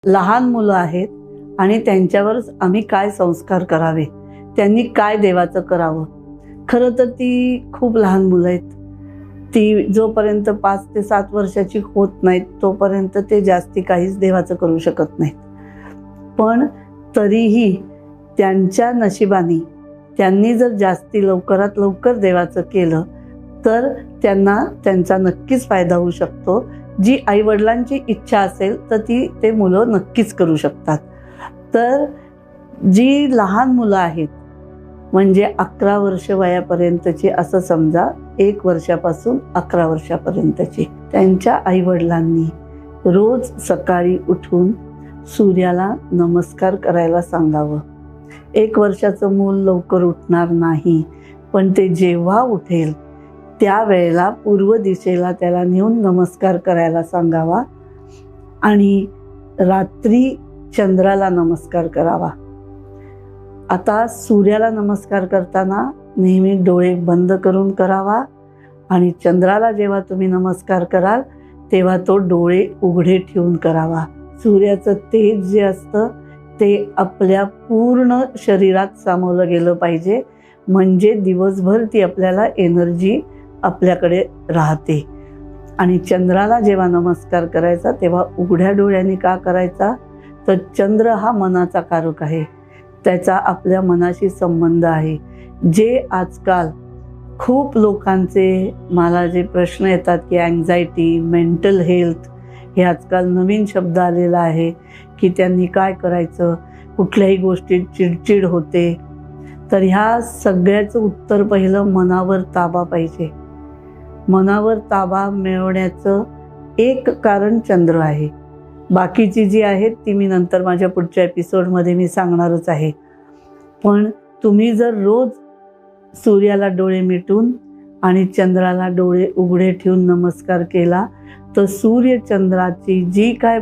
लहान मुलं आहेत आणि त्यांच्यावर आम्ही काय संस्कार करावे, त्यांनी काय देवाचं करावं. खरं तर ती खूप लहान मुलं आहेत. ती जोपर्यंत 5 ते 7 वर्षाची होत नाहीत तोपर्यंत ते जास्ती काहीच देवाचं करू शकत नाहीत. पण तरीही त्यांच्या नशिबाने त्यांनी जर जास्ती लवकरात लवकर देवाचं केलं तर त्यांना त्यांचा नक्कीच फायदा होऊ शकतो. जी आईवडिलांची इच्छा असेल तर ते मुलं नक्कीच करू शकतात. तर जी लहान मुलं आहेत म्हणजे 11 वर्ष वयापर्यंतची, असं समजा 1 वर्षापासून 11 वर्षापर्यंतची, त्यांच्या आईवडिलांनी रोज सकाळी उठून सूर्याला नमस्कार करायला सांगावं. 1 वर्षाचं मूल लवकर उठणार नाही, पण ते जेव्हा उठेल त्यावेळेला पूर्व दिशेला त्याला नेऊन नमस्कार करायला सांगावा आणि रात्री चंद्राला नमस्कार करावा. आता सूर्याला नमस्कार करताना नेहमी डोळे बंद करून करावा आणि चंद्राला जेव्हा तुम्ही नमस्कार कराल तेव्हा तो डोळे उघडे ठेवून करावा. सूर्याचं तेज जे असतं ते आपल्या पूर्ण शरीरात सामावलं गेलं पाहिजे, म्हणजे दिवसभर ती आपल्याला एनर्जी आपल्याकडे राहते. आणि चंद्राला जेव्हा नमस्कार करायचा तेव्हा उघड्या डोळ्यांनी का करायचा, तर चंद्र हा मनाचा कारक आहे, त्याचा आपल्या मनाशी संबंध आहे. जे आजकाल खूप लोकांचे मला जे प्रश्न येतात की अँक्झायटी, मेंटल हेल्थ, हे आजकाल नवीन शब्द आलेला आहे की त्यांनी काय करायचं, कुठल्याही गोष्टीत चिडचिड होते. तर ह्या सगळ्याचं उत्तर पहिलं मनावर ताबा पाहिजे. मनावर ताबा मिळवण्याचं एक कारण चंद्र आहे. बाकीची जी आहेत ती मी नंतर माझ्या पुढच्या एपिसोडमध्ये मी सांगणारच आहे. पण तुम्ही जर रोज सूर्याला डोळे मिटून आणि चंद्राला डोळे उघडे ठेवून नमस्कार केला तर सूर्यचंद्राची जी काय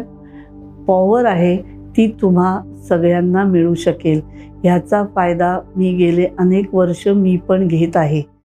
पॉवर आहे ती तुम्हा सगळ्यांना मिळू शकेल. ह्याचा फायदा मी गेले अनेक वर्ष मी पण घेत आहे.